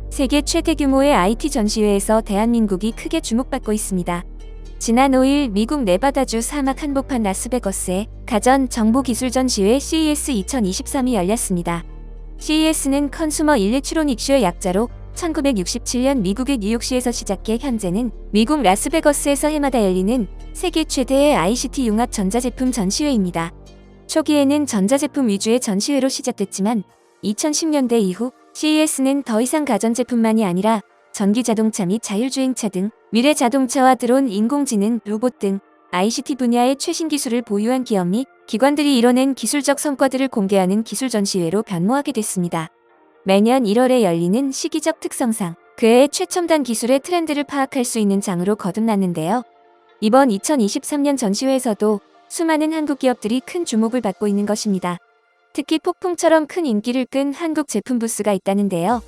세계 최대 규모의 IT 전시회에서 대한민국이 크게 주목받고 있습니다. 지난 5일 미국 네바다주 사막 한복판 라스베거스의 가전 정보기술 전시회 CES 2023이 열렸습니다. CES는 컨슈머 일렉트로닉쇼의 약자로 1967년 미국의 뉴욕시에서 시작해 현재는 미국 라스베거스에서 해마다 열리는 세계 최대의 ICT 융합 전자제품 전시회입니다. 초기에는 전자제품 위주의 전시회로 시작됐지만 2010년대 이후 CES는 더 이상 가전제품만이 아니라 전기자동차 및 자율주행차 등 미래 자동차와 드론, 인공지능, 로봇 등 ICT 분야의 최신 기술을 보유한 기업 및 기관들이 이뤄낸 기술적 성과들을 공개하는 기술 전시회로 변모하게 됐습니다. 매년 1월에 열리는 시기적 특성상 그해의 최첨단 기술의 트렌드를 파악할 수 있는 장으로 거듭났는데요. 이번 2023년 전시회에서도 수많은 한국 기업들이 큰 주목을 받고 있는 것입니다. 특히 폭풍처럼 큰 인기를 끈 한국 제품 부스가 있다는데요.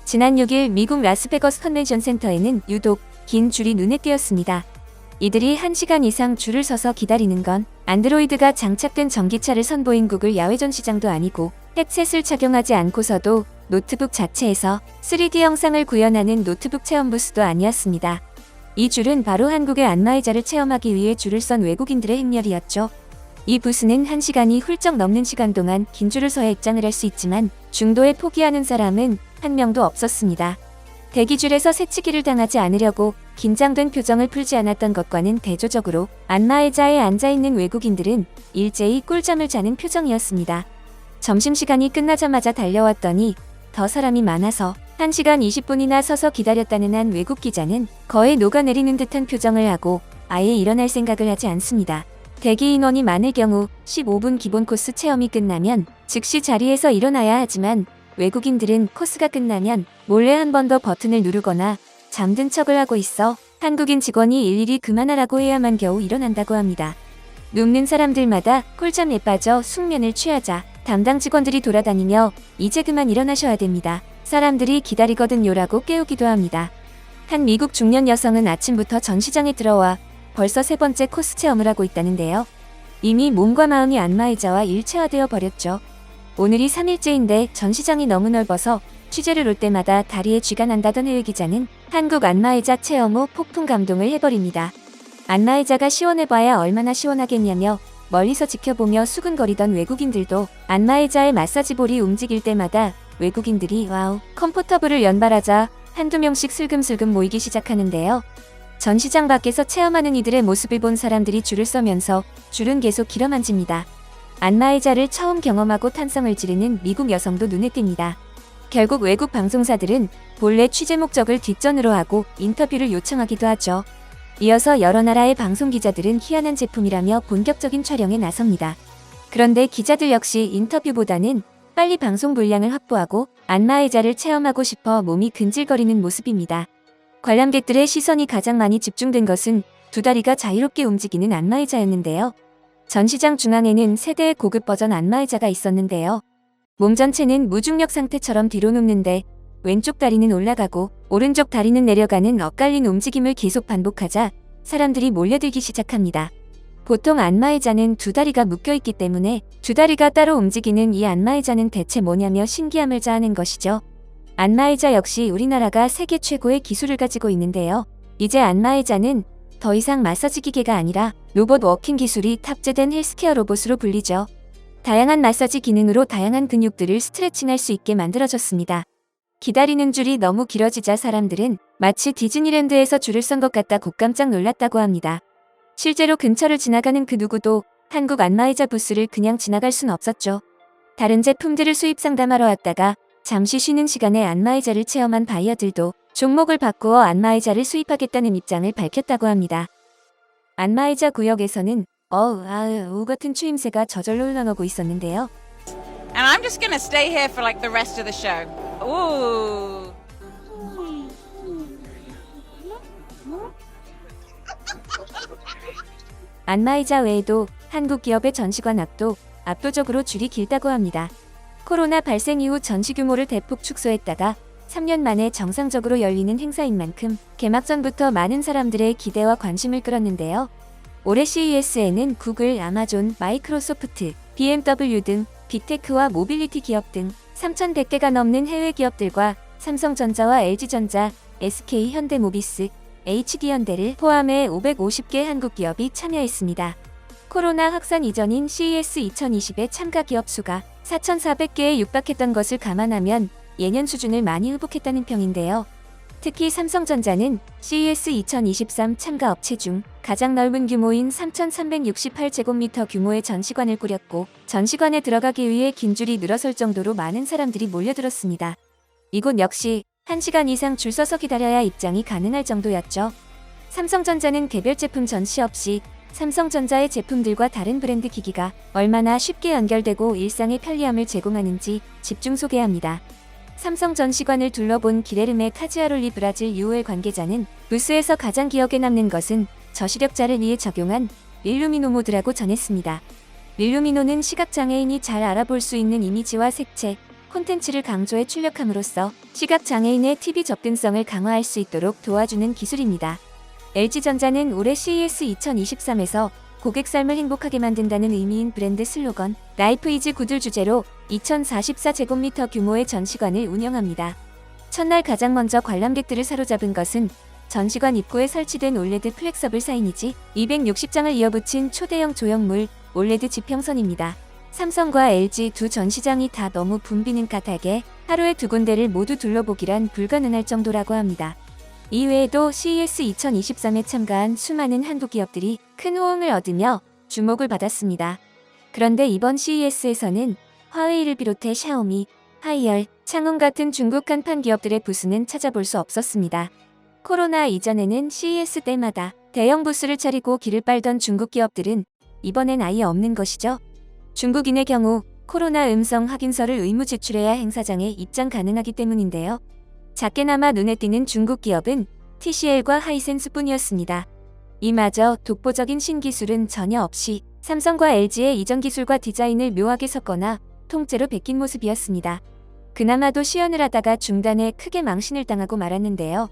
지난 6일 미국 라스베거스 컨벤션 센터에는 유독 긴 줄이 눈에 띄었습니다. 이들이 1시간 이상 줄을 서서 기다리는 건 안드로이드가 장착된 전기차를 선보인 구글 야외 전시장도 아니고 헤드셋을 착용하지 않고서도 노트북 자체에서 3D 영상을 구현하는 노트북 체험 부스도 아니었습니다. 이 줄은 바로 한국의 안마의자를 체험하기 위해 줄을 선 외국인들의 행렬이었죠. 이 부스는 1시간이 훌쩍 넘는 시간 동안 긴 줄을 서야 입장을 할 수 있지만 중도에 포기하는 사람은 한 명도 없었습니다. 대기줄에서 새치기를 당하지 않으려고 긴장된 표정을 풀지 않았던 것과는 대조적으로 안마의자에 앉아있는 외국인들은 일제히 꿀잠을 자는 표정이었습니다. 점심시간이 끝나자마자 달려왔더니 더 사람이 많아서 1시간 20분이나 서서 기다렸다는 한 외국 기자는 거의 녹아내리는 듯한 표정을 하고 아예 일어날 생각을 하지 않습니다. 대기 인원이 많을 경우 15분 기본 코스 체험이 끝나면 즉시 자리에서 일어나야 하지만 외국인들은 코스가 끝나면 몰래 한 번 더 버튼을 누르거나 잠든 척을 하고 있어 한국인 직원이 일일이 그만하라고 해야만 겨우 일어난다고 합니다. 눕는 사람들마다 꿀잠에 빠져 숙면을 취하자 담당 직원들이 돌아다니며 이제 그만 일어나셔야 됩니다. 사람들이 기다리거든요라고 깨우기도 합니다. 한 미국 중년 여성은 아침부터 전시장에 들어와 벌써 3번째 코스 체험을 하고 있다는데요. 이미 몸과 마음이 안마의자와 일체화되어 버렸죠. 오늘이 3일째인데 전시장이 너무 넓어서 취재를 올 때마다 다리에 쥐가 난다던 해외 기자는 한국 안마의자 체험 후 폭풍 감동을 해버립니다. 안마의자가 시원해봐야 얼마나 시원하겠냐며 멀리서 지켜보며 수근거리던 외국인들도 안마의자의 마사지볼이 움직일 때마다 외국인들이 와우, 컴포터블을 연발하자 한두 명씩 슬금슬금 모이기 시작하는데요. 전시장 밖에서 체험하는 이들의 모습을 본 사람들이 줄을 서면서 줄은 계속 길어만집니다. 안마의자를 처음 경험하고 탄성을 지르는 미국 여성도 눈에 띕니다. 결국 외국 방송사들은 본래 취재 목적을 뒷전으로 하고 인터뷰를 요청하기도 하죠. 이어서 여러 나라의 방송 기자들은 희한한 제품이라며 본격적인 촬영에 나섭니다. 그런데 기자들 역시 인터뷰보다는 빨리 방송 분량을 확보하고 안마의자를 체험하고 싶어 몸이 근질거리는 모습입니다. 관람객들의 시선이 가장 많이 집중된 것은 두 다리가 자유롭게 움직이는 안마의자였는데요. 전시장 중앙에는 세대의 고급 버전 안마의자가 있었는데요. 몸 전체는 무중력 상태처럼 뒤로 눕는데 왼쪽 다리는 올라가고 오른쪽 다리는 내려가는 엇갈린 움직임을 계속 반복하자 사람들이 몰려들기 시작합니다. 보통 안마의자는 두 다리가 묶여있기 때문에 두 다리가 따로 움직이는 이 안마의자는 대체 뭐냐며 신기함을 자아낸 것이죠. 안마의자 역시 우리나라가 세계 최고의 기술을 가지고 있는데요. 이제 안마의자는 더 이상 마사지 기계가 아니라 로봇 워킹 기술이 탑재된 헬스케어 로봇으로 불리죠. 다양한 마사지 기능으로 다양한 근육들을 스트레칭할 수 있게 만들어졌습니다. 기다리는 줄이 너무 길어지자 사람들은 마치 디즈니랜드에서 줄을 선 것 같다고 깜짝 놀랐다고 합니다. 실제로 근처를 지나가는 그 누구도 한국 안마의자 부스를 그냥 지나갈 순 없었죠. 다른 제품들을 수입 상담하러 왔다가 잠시 쉬는 시간에 안마의자를 체험한 바이어들도 종목을 바꾸어 안마의자를 수입하겠다는 입장을 밝혔다고 합니다. 안마의자 구역에서는 우 같은 추임새가 저절로 흘러나오고 있었는데요. And I'm just gonna stay here for like the rest of the show. Ooh. 안마의자 외에도 한국 기업의 전시관 앞도 압도적으로 줄이 길다고 합니다. 코로나 발생 이후 전시 규모를 대폭 축소했다가 3년 만에 정상적으로 열리는 행사인 만큼 개막 전부터 많은 사람들의 기대와 관심을 끌었는데요. 올해 CES에는 구글, 아마존, 마이크로소프트, BMW 등 빅테크와 모빌리티 기업 등 3,100개가 넘는 해외 기업들과 삼성전자와 LG전자, SK현대모비스, HD현대를 포함해 550개 한국 기업이 참여했습니다. 코로나 확산 이전인 CES 2020의 참가 기업 수가 4,400개에 육박했던 것을 감안하면 예년 수준을 많이 회복했다는 평인데요. 특히 삼성전자는 CES 2023 참가 업체 중 가장 넓은 규모인 3,368제곱미터 규모의 전시관을 꾸렸고 전시관에 들어가기 위해 긴 줄이 늘어설 정도로 많은 사람들이 몰려들었습니다. 이곳 역시 1시간 이상 줄 서서 기다려야 입장이 가능할 정도였죠. 삼성전자는 개별 제품 전시 없이 삼성전자의 제품들과 다른 브랜드 기기가 얼마나 쉽게 연결되고 일상의 편리함을 제공하는지 집중 소개합니다. 삼성 전시관을 둘러본 기레르메 카지아롤리 브라질 UOL 관계자는 부스에서 가장 기억에 남는 것은 저시력자를 위해 적용한 릴루미노 모드라고 전했습니다. 릴루미노는 시각장애인이 잘 알아볼 수 있는 이미지와 색채, 콘텐츠를 강조해 출력함으로써 시각장애인의 TV 접근성을 강화할 수 있도록 도와주는 기술입니다. LG전자는 올해 CES 2023에서 고객 삶을 행복하게 만든다는 의미인 브랜드 슬로건 라이프 이즈 굿을 주제로 2,044제곱미터 규모의 전시관을 운영합니다. 첫날 가장 먼저 관람객들을 사로잡은 것은 전시관 입구에 설치된 올레드 플렉서블 사이니지 260장을 이어붙인 초대형 조형물 올레드 지평선입니다. 삼성과 LG 두 전시장이 다 너무 붐비는 까닭에 하루에 2군데를 모두 둘러보기란 불가능할 정도라고 합니다. 이외에도 CES 2023에 참가한 수많은 한국 기업들이 큰 호응을 얻으며 주목을 받았습니다. 그런데 이번 CES에서는 화웨이를 비롯해 샤오미, 하이얼, 창훈 같은 중국 간판 기업들의 부스는 찾아볼 수 없었습니다. 코로나 이전에는 CES 때마다 대형 부스를 차리고 길을 빨던 중국 기업들은 이번엔 아예 없는 것이죠. 중국인의 경우 코로나 음성 확인서를 의무 제출해야 행사장에 입장 가능하기 때문인데요. 작게나마 눈에 띄는 중국 기업은 TCL과 하이센스뿐이었습니다. 이마저 독보적인 신기술은 전혀 없이 삼성과 LG의 이전 기술과 디자인을 묘하게 섞거나 통째로 베낀 모습이었습니다. 그나마도 시연을 하다가 중단에 크게 망신을 당하고 말았는데요.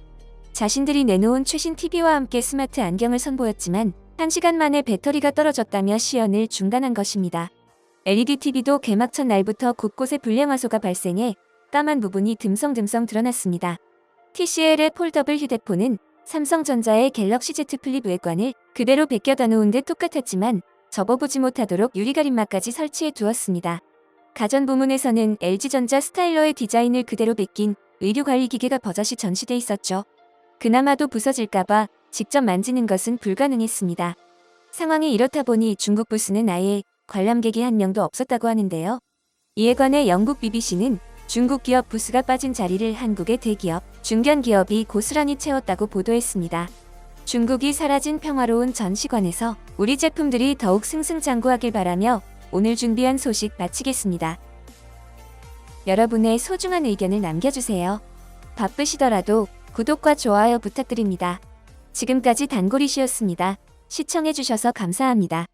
자신들이 내놓은 최신 TV와 함께 스마트 안경을 선보였지만 1시간 만에 배터리가 떨어졌다며 시연을 중단한 것입니다. LED TV도 개막 첫날부터 곳곳에 불량화소가 발생해 까만 부분이 듬성듬성 드러났습니다. TCL의 폴더블 휴대폰은 삼성전자의 갤럭시 Z 플립 외관을 그대로 베껴다 놓은 듯 똑같았지만 접어보지 못하도록 유리가림막까지 설치해 두었습니다. 가전 부문에서는 LG전자 스타일러의 디자인을 그대로 베낀 의류관리기계가 버젓이 전시돼 있었죠. 그나마도 부서질까봐 직접 만지는 것은 불가능했습니다. 상황이 이렇다 보니 중국 부스는 아예 관람객이 한 명도 없었다고 하는데요. 이에 관해 영국 BBC는 중국 기업 부스가 빠진 자리를 한국의 대기업, 중견기업이 고스란히 채웠다고 보도했습니다. 중국이 사라진 평화로운 전시관에서 우리 제품들이 더욱 승승장구하길 바라며 오늘 준비한 소식 마치겠습니다. 여러분의 소중한 의견을 남겨주세요. 바쁘시더라도 구독과 좋아요 부탁드립니다. 지금까지 단골이시였습니다. 시청해주셔서 감사합니다.